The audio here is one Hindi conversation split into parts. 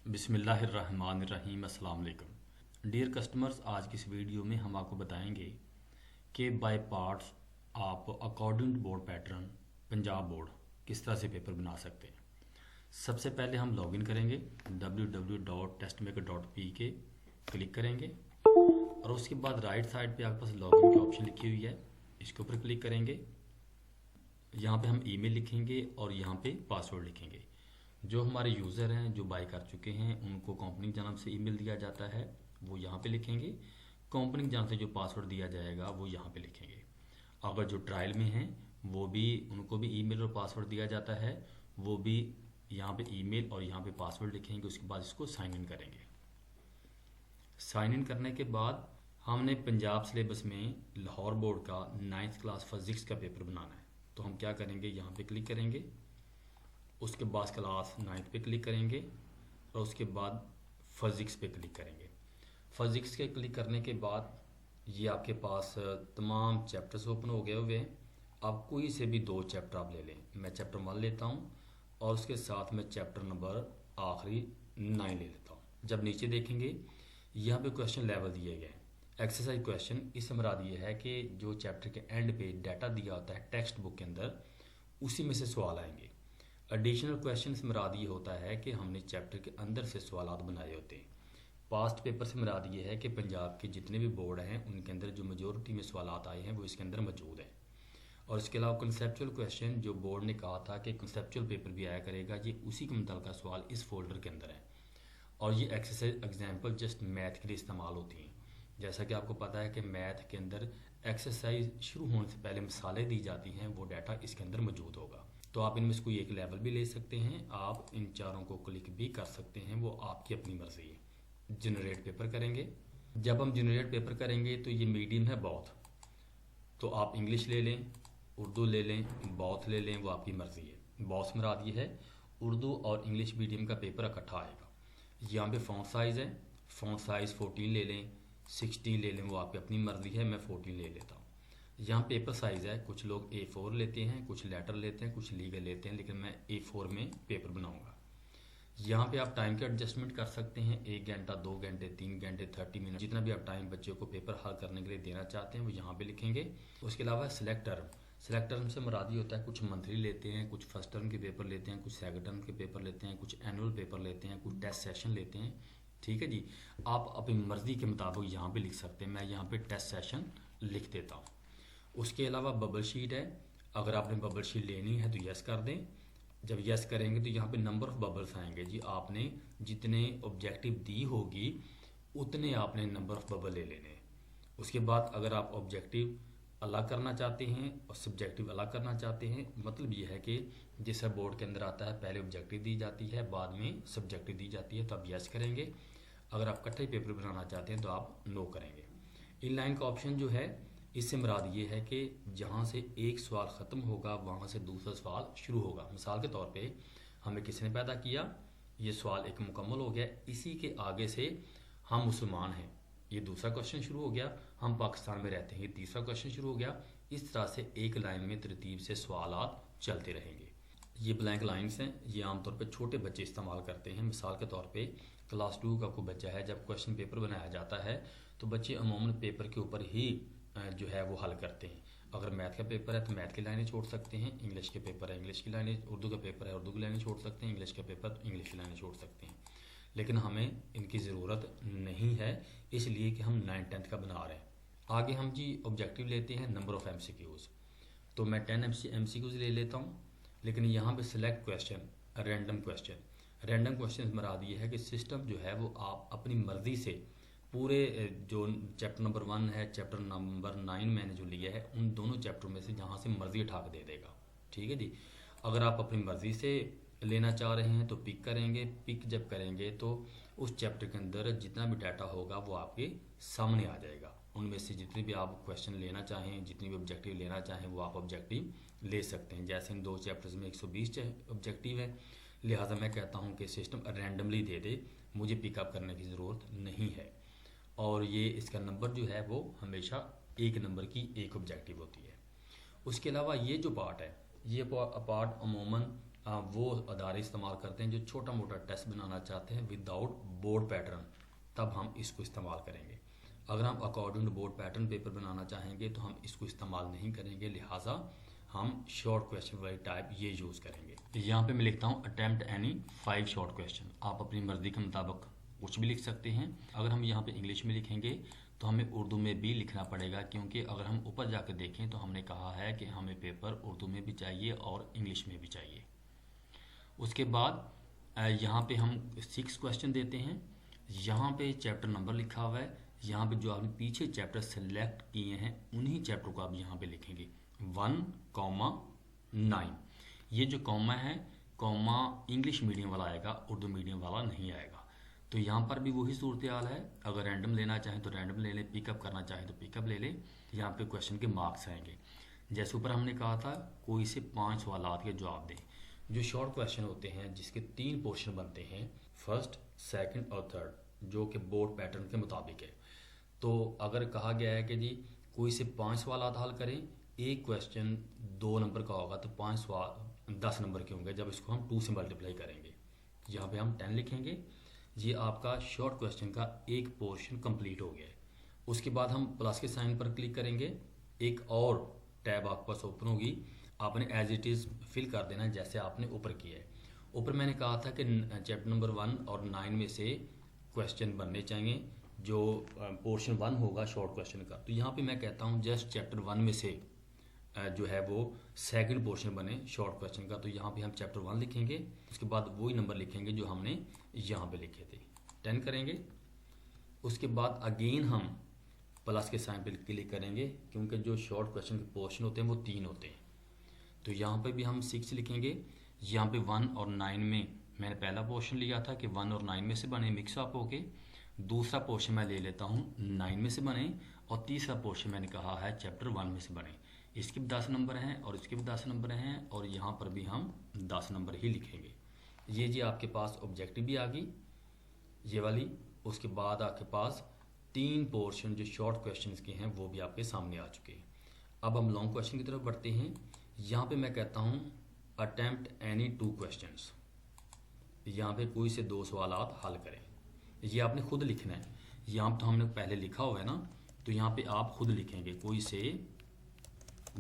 बिस्मिल्लाहिर्रहमानिर्रहीम। अस्सलाम वालेकुम डियर कस्टमर्स, आज की इस वीडियो में हम आपको बताएंगे कि बाय पार्ट्स आप according to board pattern Punjab board किस तरह से पेपर बना सकते हैं। सबसे पहले हम लॉगिन करेंगे www.testmaker.pk क्लिक करेंगे और उसके बाद राइट साइड पे आपके पास लॉगिन की ऑप्शन लिखी हुई है, इसके ऊपर क्लिक करेंगे। यहाँ पे हम ईमेल लिखेंगे और यहाँ पे पासवर्ड लिखेंगे। जो हमारे यूज़र हैं जो बाय कर चुके हैं उनको कंपनी की जानब से ईमेल दिया जाता है, वो यहाँ पे लिखेंगे। कंपनी की जानब से जो पासवर्ड दिया जाएगा वो यहाँ पे लिखेंगे। अगर जो ट्रायल में हैं वो भी उनको भी ईमेल और पासवर्ड दिया जाता है, वो भी यहाँ पे ईमेल और यहाँ पे पासवर्ड लिखेंगे। उसके बाद इसको साइन इन करेंगे। साइन इन करने के बाद हमने पंजाब सिलेबस में लाहौर बोर्ड का 9th क्लास फिजिक्स का पेपर बनाना है, तो हम क्या करेंगे, यहाँ पे क्लिक करेंगे। उसके बाद क्लास 9th पे क्लिक करेंगे और उसके बाद फिजिक्स पे क्लिक करेंगे। फिजिक्स के क्लिक करने के बाद ये आपके पास तमाम चैप्टर्स ओपन हो गए हुए हैं। आप कोई से भी 2 चैप्टर आप ले लें। मैं चैप्टर 1 लेता हूँ और उसके साथ में चैप्टर नंबर आखिरी 9 ले लेता हूँ। जब नीचे देखेंगे यहाँ पे क्वेश्चन लेवल दिए गए हैं, एक्सरसाइज क्वेश्चन। इससे मुराद ये है कि जो चैप्टर के एंड पे डाटा दिया होता है टेक्स्ट बुक के अंदर, उसी में से सवाल आएंगे। एडिशनल क्वेश्चन से मुराद ये होता है कि हमने चैप्टर के अंदर से सवालात बनाए होते हैं। पास्ट पेपर से मुराद ये है कि पंजाब के जितने भी बोर्ड हैं उनके अंदर जो मेजोरिटी में सवालात आए हैं वो इसके अंदर मौजूद हैं। और इसके अलावा कंसेप्चुअल क्वेश्चन जो बोर्ड ने कहा था कि कंसेप्चुअल पेपर भी आया करेगा, ये उसी के मुताल्लिक़ सवाल इस फोल्डर के अंदर है। और ये एक्सरसाइज एग्जाम्पल जस्ट मैथ के लिए इस्तेमाल होती हैं। जैसा कि आपको पता है कि मैथ के अंदर एक्सरसाइज शुरू होने से पहले मिसालें दी जाती हैं, वो डाटा इसके अंदर मौजूद होगा। तो आप इनमें से कोई एक लेवल भी ले सकते हैं, आप इन चारों को क्लिक भी कर सकते हैं, वो आपकी अपनी मर्जी है। जनरेट पेपर करेंगे। जब हम जनरेट पेपर करेंगे तो ये मीडियम है बॉथ, तो आप इंग्लिश ले लें, उर्दू ले लें, बॉथ ले लें, वो आपकी मर्जी है। बॉथ मुराद ये है उर्दू और इंग्लिश मीडियम का पेपर इकट्ठा आएगा। यहाँ पे फ़ॉन्ट साइज़ है, फ़ॉन्ट साइज़ 14 ले लें, 16 ले लें, वो आपकी अपनी मर्जी है। मैं 14 ले लेता हूँ। यहाँ पेपर साइज़ है, कुछ लोग A4 लेते हैं, कुछ लेटर लेते हैं, कुछ लीगल लेते हैं, लेकिन मैं A4 में पेपर बनाऊंगा। यहाँ पे आप टाइम के एडजस्टमेंट कर सकते हैं, 1 घंटा, 2 घंटे, 3 घंटे, 30 मिनट, जितना भी आप टाइम बच्चों को पेपर हल करने के लिए देना चाहते हैं वो यहाँ पे लिखेंगे। उसके अलावा सिलेक्ट टर्म, सिलेक्ट टर्म से मुराद होता है कुछ मंथली लेते हैं, कुछ फर्स्ट टर्म के पेपर लेते हैं, कुछ सेकंड टर्म के पेपर लेते हैं, कुछ एनुअल पेपर लेते हैं, कुछ टेस्ट सेशन लेते हैं। ठीक है जी, आप अपनी मर्जी के मुताबिक यहाँ पे लिख सकते हैं। मैं यहाँ पे टेस्ट सेशन लिख देता हूँ। उसके अलावा बबल शीट है, अगर आपने बबल शीट लेनी है तो यस कर दें। जब यस करेंगे तो यहाँ पे नंबर ऑफ बबल्स आएंगे जी। आपने जितने ऑब्जेक्टिव दी होगी उतने आपने नंबर ऑफ बबल ले लेने। उसके बाद अगर आप ऑब्जेक्टिव अलग करना चाहते हैं और सब्जेक्टिव अलग करना चाहते हैं, मतलब ये है कि जैसा बोर्ड के अंदर आता है पहले ऑब्जेक्टिव दी जाती है, बाद में सब्जेक्टिव दी जाती है, तो आप यस करेंगे। अगर आप इकट्ठे पेपर बनाना चाहते हैं तो आप नो करेंगे। इनलाइन का ऑप्शन जो है, इससे मुराद ये है कि जहाँ से एक सवाल ख़त्म होगा वहाँ से दूसरा सवाल शुरू होगा। मिसाल के तौर पे हमें किसने पैदा किया, ये सवाल एक मुकम्मल हो गया, इसी के आगे से हम मुसलमान हैं, ये दूसरा क्वेश्चन शुरू हो गया। हम पाकिस्तान में रहते हैं, ये तीसरा क्वेश्चन शुरू हो गया। इस तरह से एक लाइन में तरतीब से सवालात चलते रहेंगे। ये ब्लैंक लाइन्स हैं, ये आमतौर पर छोटे बच्चे इस्तेमाल करते हैं। मिसाल के तौर पे क्लास 2 का कोई बच्चा है, जब क्वेश्चन पेपर बनाया जाता है तो बच्चे अमूमन पेपर के ऊपर ही जो है वो हल करते हैं। अगर मैथ का पेपर है तो मैथ की लाइनें छोड़ सकते हैं, इंग्लिश के पेपर है इंग्लिश की लाइनें, उर्दू का पेपर है उर्दू की लाइनें छोड़ सकते हैं, इंग्लिश का पेपर तो इंग्लिश की लाइनें छोड़ सकते हैं। लेकिन हमें इनकी ज़रूरत नहीं है, इसलिए कि हम 9th-10th का बना रहे हैं। आगे हम जी ऑब्जेक्टिव लेते हैं नंबर ऑफ़ MCQs, तो मैं 10 MCQs ले लेता हूँ। लेकिन यहाँ पे select question, random question. Random question मराद ये है कि सिस्टम जो है वो आप अपनी मर्ज़ी से पूरे जो चैप्टर नंबर 1 है, चैप्टर नंबर 9 मैंने जो लिया है, उन दोनों चैप्टर में से जहाँ से मर्ज़ी उठा के दे देगा। ठीक है जी, अगर आप अपनी मर्ज़ी से लेना चाह रहे हैं तो पिक करेंगे। पिक जब करेंगे तो उस चैप्टर के अंदर जितना भी डाटा होगा वो आपके सामने आ जाएगा। उनमें से जितने भी आप क्वेश्चन लेना चाहें, जितनी भी ऑब्जेक्टिव लेना चाहें, वो आप ऑब्जेक्टिव ले सकते हैं। जैसे इन 2 चैप्टर्स में 120 ऑब्जेक्टिव है, लिहाजा मैं कहता हूँ कि सिस्टम रैंडमली दे दे, मुझे पिकअप करने की ज़रूरत नहीं है। और ये इसका नंबर जो है वो हमेशा 1 नंबर की एक ऑब्जेक्टिव होती है। उसके अलावा ये जो पार्ट है, ये पार्ट अमूमन वो अदारे इस्तेमाल करते हैं जो छोटा मोटा टेस्ट बनाना चाहते हैं विदाउट बोर्ड पैटर्न, तब हम इसको इस्तेमाल करेंगे। अगर हम according to board pattern paper बनाना चाहेंगे तो हम इसको इस्तेमाल नहीं करेंगे, लिहाजा हम शॉर्ट क्वेश्चन वाली टाइप ये यूज़ करेंगे। यहाँ पे मैं लिखता हूँ अटेम्प्ट एनी 5 शॉर्ट क्वेश्चन। आप अपनी मर्जी के मुताबिक कुछ भी लिख सकते हैं। अगर हम यहाँ पे इंग्लिश में लिखेंगे तो हमें उर्दू में भी लिखना पड़ेगा, क्योंकि अगर हम ऊपर जाकर देखें तो हमने कहा है कि हमें पेपर उर्दू में भी चाहिए और इंग्लिश में भी चाहिए। उसके बाद यहाँ पे हम 6 क्वेश्चन देते हैं। यहाँ पे चैप्टर नंबर लिखा हुआ है। यहाँ पे जो आपने पीछे चैप्टर सेलेक्ट किए हैं उन्हीं चैप्टर को आप यहाँ पे लिखेंगे 1,9। ये जो कॉमा है, कॉमा इंग्लिश मीडियम वाला आएगा, उर्दू मीडियम वाला नहीं आएगा। तो यहाँ पर भी वही सूरत हाल है। अगर रैंडम लेना चाहें तो रैंडम ले लें, पिकअप करना चाहें तो पिकअप ले लें। यहाँ पे क्वेश्चन के मार्क्स आएंगे। जैसे ऊपर हमने कहा था कोई से 5 सवालात के जवाब दें। जो शॉर्ट क्वेश्चन होते हैं जिसके 3 पोर्शन बनते हैं, फर्स्ट, सेकंड और थर्ड, जो कि बोर्ड पैटर्न के मुताबिक है। तो अगर कहा गया है कि जी कोई से 5 सवालात हल करें, एक क्वेश्चन 2 नंबर का होगा तो 5 सवाल 10 नंबर के होंगे जब इसको हम 2 से मल्टीप्लाई करेंगे। यहाँ पे हम 10 लिखेंगे। ये आपका शॉर्ट क्वेश्चन का एक पोर्शन कंप्लीट हो गया है। उसके बाद हम प्लस के साइन पर क्लिक करेंगे, एक और टैब आपके पास ओपन होगी। आपने एज इट इज़ फिल कर देना है जैसे आपने ऊपर किया है। ऊपर मैंने कहा था कि चैप्टर नंबर 1 और 9 में से क्वेश्चन बनने चाहिए जो पोर्शन 1 होगा शॉर्ट क्वेश्चन का। तो यहाँ पे मैं कहता हूँ जस्ट चैप्टर 1 में से जो है वो सेकंड पोर्शन बने शॉर्ट क्वेश्चन का। तो यहाँ पे हम चैप्टर 1 लिखेंगे, उसके बाद वही नंबर लिखेंगे जो हमने यहाँ पे लिखे थे, 10 करेंगे। उसके बाद अगेन हम प्लस के साइन पे क्लिक करेंगे, क्योंकि जो शॉर्ट क्वेश्चन के पोर्शन होते हैं वो 3 होते हैं। तो यहाँ पे भी हम 6 लिखेंगे। यहाँ पे 1 और 9 में मैंने पहला पोर्शन लिया था कि 1 और 9 में से बने मिक्सअप होके। दूसरा पोर्शन मैं ले लेता हूँ 9 में से बने, और तीसरा पोर्शन मैंने कहा है चैप्टर 1 में से बने। इसके भी 10 नंबर हैं और इसके भी 10 नंबर हैं, और यहाँ पर भी हम 10 नंबर ही लिखेंगे। ये जी आपके पास ऑब्जेक्टिव भी आ गई ये वाली। उसके बाद आपके पास 3 पोर्शन जो शॉर्ट क्वेश्चंस के हैं वो भी आपके सामने आ चुके हैं। अब हम लॉन्ग क्वेश्चन की तरफ बढ़ते हैं। यहाँ पे मैं कहता हूँ अटेम्प्ट एनी 2 क्वेश्चंस। यहाँ पे कोई से 2 सवालात हल करें। ये आपने खुद लिखना है। यहाँ तो हमने पहले लिखा हुआ है ना, तो यहाँ पे आप खुद लिखेंगे कोई से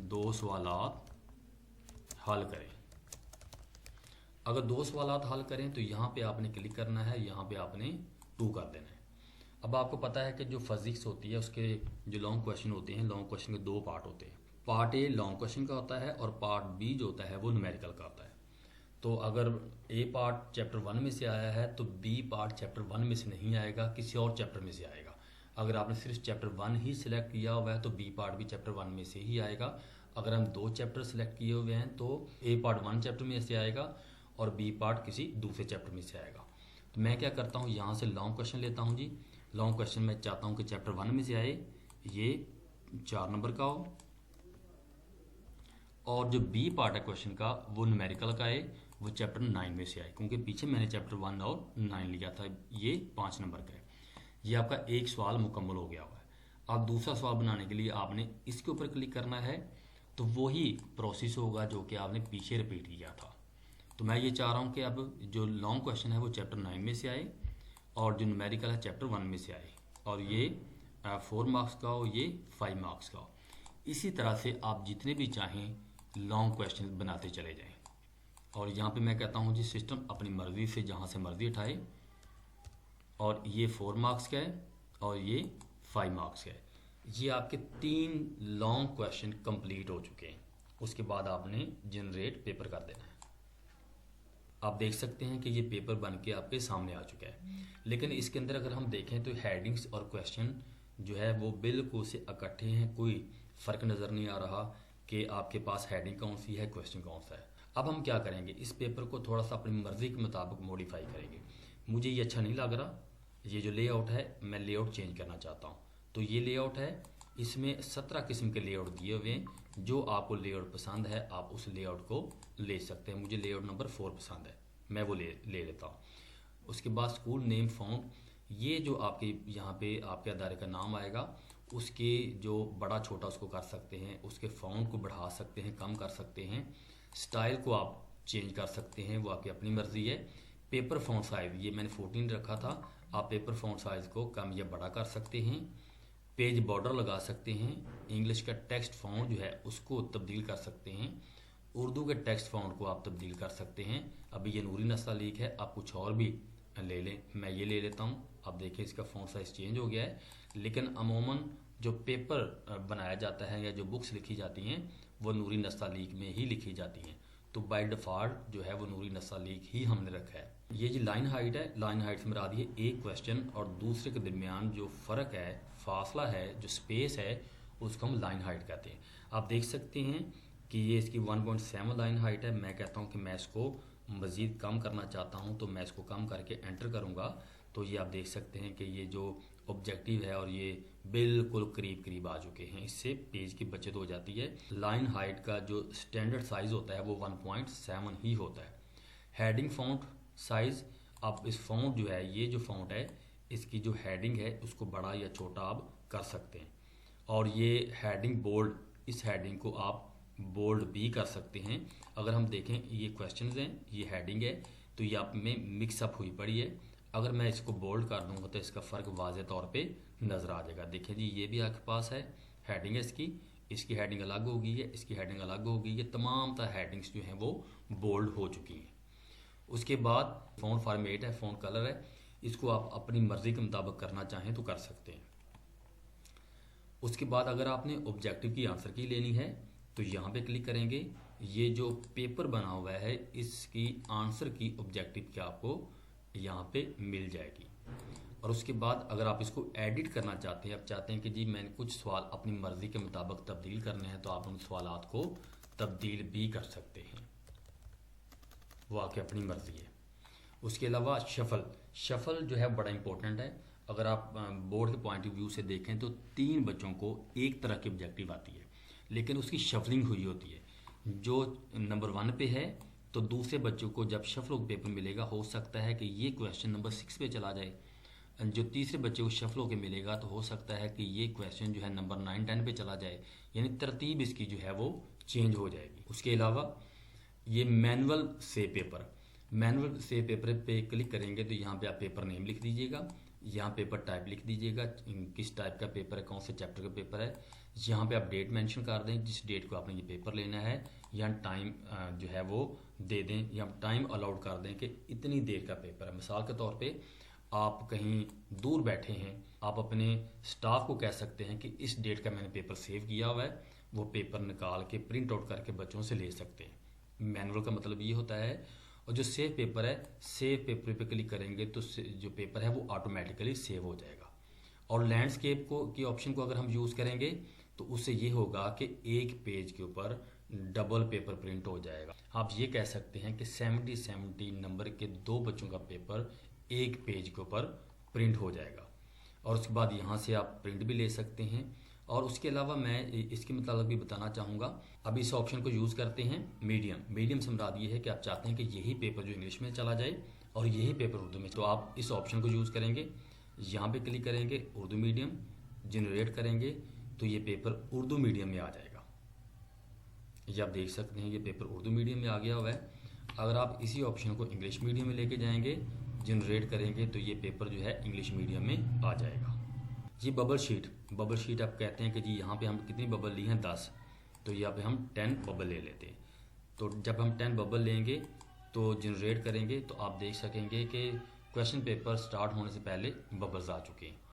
2 सवालात हल करें। अगर 2 सवालात हल करें तो यहाँ पे आपने क्लिक करना है, यहाँ पे आपने 2 कर देना है। अब आपको पता है कि जो फिजिक्स होती है उसके जो लॉन्ग क्वेश्चन होते हैं, लॉन्ग क्वेश्चन के 2 पार्ट होते हैं। पार्ट ए लॉन्ग क्वेश्चन का होता है और पार्ट बी जो होता है वो न्यूमेरिकल का होता है। तो अगर ए पार्ट चैप्टर 1 में से आया है तो बी पार्ट चैप्टर 1 में से नहीं आएगा, किसी और चैप्टर में से आएगा। अगर आपने सिर्फ चैप्टर 1 ही सिलेक्ट किया हुआ है तो बी पार्ट भी चैप्टर 1 में से ही आएगा। अगर हम 2 चैप्टर सिलेक्ट किए हुए हैं तो ए पार्ट 1 चैप्टर में से आएगा और बी पार्ट किसी दूसरे चैप्टर में से आएगा। तो मैं क्या करता हूँ, यहाँ से लॉन्ग क्वेश्चन लेता हूँ जी। लॉन्ग क्वेश्चन मैं चाहता हूँ कि चैप्टर 1 में से आए, ये 4 नंबर का हो, और जो बी पार्ट है क्वेश्चन का वो न्यूमेरिकल का आए, वो चैप्टर 9 में से आए, क्योंकि पीछे मैंने चैप्टर 1 और 9 लिया था। ये 5 नंबर का है। ये आपका एक सवाल मुकम्मल हो गया हुआ है। अब दूसरा सवाल बनाने के लिए आपने इसके ऊपर क्लिक करना है, तो वही प्रोसेस होगा जो कि आपने पीछे रिपीट किया था। तो मैं ये चाह रहा हूँ कि अब जो लॉन्ग क्वेश्चन है वो चैप्टर 9 में से आए और जो न्यूमेरिकल है चैप्टर 1 में से आए, और ये 4 मार्क्स का हो, ये 5 मार्क्स का हो। इसी तरह से आप जितने भी चाहें लॉन्ग क्वेश्चन बनाते चले जाएं। और यहाँ पे मैं कहता हूँ जी सिस्टम अपनी मर्ज़ी से जहाँ से मर्ज़ी उठाए। और ये 4 मार्क्स का है और ये 5 मार्क्स का है। ये आपके 3 लॉन्ग क्वेश्चन कंप्लीट हो चुके हैं। उसके बाद आपने जनरेट पेपर कर देना है। आप देख सकते हैं कि ये पेपर बन के आपके सामने आ चुका है। लेकिन इसके अंदर अगर हम देखें तो हेडिंग्स और क्वेश्चन जो है वो बिल्कुल से इकट्ठे हैं, कोई फ़र्क नज़र नहीं आ रहा कि आपके पास हेडिंग कौन सी है, क्वेश्चन कौन सा है। अब हम क्या करेंगे, इस पेपर को थोड़ा सा अपनी मर्ज़ी के मुताबिक मॉडिफाई करेंगे। मुझे ये अच्छा नहीं लग रहा, ये जो लेआउट है मैं लेआउट चेंज करना चाहता हूँ। तो ये लेआउट है, इसमें 17 किस्म के लेआउट दिए हुए हैं। जो आपको लेआउट पसंद है आप उस लेआउट को ले सकते हैं। मुझे लेआउट नंबर 4 पसंद है, मैं वो ले लेता हूँ। उसके बाद स्कूल नेम फ़ॉन्ट, ये जो आपके यहाँ पे आपके अदारे का नाम आएगा उसके जो बड़ा छोटा उसको कर सकते हैं, उसके फ़ॉन्ट को बढ़ा सकते हैं, कम कर सकते हैं। स्टाइल को आप चेंज कर सकते हैं, वो आपकी अपनी मर्ज़ी है। पेपर फ़ॉन्ट साइज़ ये मैंने 14 रखा था, आप पेपर फ़ॉन्ट साइज़ को कम या बड़ा कर सकते हैं। पेज बॉर्डर लगा सकते हैं। इंग्लिश का टेक्स्ट फ़ॉन्ट जो है उसको तब्दील कर सकते हैं। उर्दू के टेक्स्ट फ़ॉन्ट को आप तब्दील कर सकते हैं। अभी ये नूरी नस्तालीक है, आप कुछ और भी ले लें, मैं ये ले लेता हूँ। अब देखिए इसका फ़ॉन्ट साइज़ चेंज हो गया है, लेकिन अमूमन जो पेपर बनाया जाता है या जो बुक्स लिखी जाती हैं वो नूरी नस्तालीक में ही लिखी जाती हैं, तो बाय डिफ़ॉल्ट जो है वो नूरी नस्तालीक ही हमने रखा है। ये जो लाइन हाइट है, लाइन हाइट से मुराद ये एक क्वेश्चन और दूसरे के दरमियान जो फ़र्क है, फासला है, जो स्पेस है, उसको हम लाइन हाइट कहते हैं। आप देख सकते हैं कि ये इसकी 1.7 लाइन हाइट है। मैं कहता हूँ कि मैं इसको मज़ीद कम करना चाहता हूँ, तो मैं इसको कम करके एंटर करूँगा, तो ये आप देख सकते हैं कि ये जो ऑब्जेक्टिव है और ये बिल्कुल करीब करीब आ चुके हैं। इससे पेज की बचत हो जाती है। लाइन हाइट का जो स्टैंडर्ड साइज़ होता है वो 1.7 ही होता है। हेडिंग फ़ॉन्ट साइज़, आप इस फ़ॉन्ट जो है, ये जो फ़ॉन्ट है, इसकी जो हेडिंग है उसको बड़ा या छोटा आप कर सकते हैं। और ये हेडिंग बोल्ड, इस हेडिंग को आप बोल्ड भी कर सकते हैं। अगर हम देखें ये क्वेश्चंस हैं, ये हेडिंग है, तो ये आप में मिक्सअप हुई पड़ी है। अगर मैं इसको बोल्ड कर दूंगा तो इसका फ़र्क वाज़े तौर पे नज़र आ जाएगा। देखिए जी, ये भी आपके पास है हेडिंग है इसकी हेडिंग अलग हो गई है, इसकी हेडिंग अलग हो गई है। तमाम तरह हेडिंग्स जो हैं वो बोल्ड हो चुकी हैं। उसके बाद फ़ॉन्ट फॉर्मेट है, फ़ॉन्ट कलर है, इसको आप अपनी मर्ज़ी के मुताबिक करना चाहें तो कर सकते हैं। उसके बाद अगर आपने ऑब्जेक्टिव की आंसर की लेनी है तो यहाँ पे क्लिक करेंगे। ये जो पेपर बना हुआ है इसकी आंसर की ऑब्जेक्टिव की आपको यहाँ पे मिल जाएगी। और उसके बाद अगर आप इसको एडिट करना चाहते हैं, आप चाहते हैं कि जी मैंने कुछ सवाल अपनी मर्ज़ी के मुताबिक तब्दील करने हैं, तो आप उन सवालात को तब्दील भी कर सकते हैं, वो आपकी अपनी मर्ज़ी है। उसके अलावा शफ़ल जो है बड़ा इंपॉर्टेंट है। अगर आप बोर्ड के पॉइंट ऑफ व्यू से देखें तो 3 बच्चों को एक तरह की ऑब्जेक्टिव आती है, लेकिन उसकी शफलिंग हुई होती है। जो नंबर 1 पे है तो दूसरे बच्चों को जब शफल पेपर मिलेगा, हो सकता है कि ये क्वेश्चन नंबर 6 पे चला जाए। जो तीसरे बच्चे को शफल होकर मिलेगा तो हो सकता है कि ये क्वेश्चन जो है नंबर 9, 10 पे चला जाए, यानी तरतीब इसकी जो है वो चेंज हो जाएगी। उसके अलावा ये मैनुअल से पेपर पे क्लिक करेंगे तो यहाँ पे आप पेपर नेम लिख दीजिएगा, यहाँ पेपर टाइप लिख दीजिएगा, किस टाइप का पेपर है, कौन से चैप्टर का पेपर है। यहाँ पे आप डेट मेंशन कर दें, जिस डेट को आपने ये पेपर लेना है, या टाइम जो है वो दे दें, या टाइम अलाउड कर दें कि इतनी देर का पेपर है। मिसाल के तौर पे आप कहीं दूर बैठे हैं, आप अपने स्टाफ को कह सकते हैं कि इस डेट का मैंने पेपर सेव किया हुआ है, वो पेपर निकाल के प्रिंट आउट करके बच्चों से ले सकते हैं। मैनुअल का मतलब ये होता है। और जो सेव पेपर है, सेव पेपर पे क्लिक करेंगे तो जो पेपर है वो ऑटोमेटिकली सेव हो जाएगा। और लैंडस्केप की ऑप्शन को अगर हम यूज़ करेंगे तो उससे ये होगा कि एक पेज के ऊपर डबल पेपर प्रिंट हो जाएगा। आप ये कह सकते हैं कि 70 नंबर के 2 बच्चों का पेपर एक पेज के ऊपर प्रिंट हो जाएगा। और उसके बाद यहाँ से आप प्रिंट भी ले सकते हैं। और उसके अलावा मैं इसके मतलब भी बताना चाहूँगा। अब इस ऑप्शन को यूज़ करते हैं मीडियम से मुराद ये है कि आप चाहते हैं कि यही पेपर जो इंग्लिश में चला जाए और यही पेपर उर्दू में, तो आप इस ऑप्शन को यूज़ करेंगे, यहाँ पे क्लिक करेंगे, उर्दू मीडियम जनरेट करेंगे तो ये पेपर उर्दू मीडियम में आ जाएगा। ये आप देख सकते हैं ये पेपर उर्दू मीडियम में आ गया हुआ है। अगर आप इसी ऑप्शन को इंग्लिश मीडियम में लेके जाएंगे, जनरेट करेंगे, तो ये पेपर जो है इंग्लिश मीडियम में आ जाएगा। ये बबल शीट आप कहते हैं कि जी यहाँ पे हम कितनी बबल ली हैं, 10, तो यहाँ पे हम 10 बबल ले लेते हैं। तो जब हम 10 बबल लेंगे तो जनरेट करेंगे तो आप देख सकेंगे कि क्वेश्चन पेपर स्टार्ट होने से पहले बबल्स आ चुके हैं।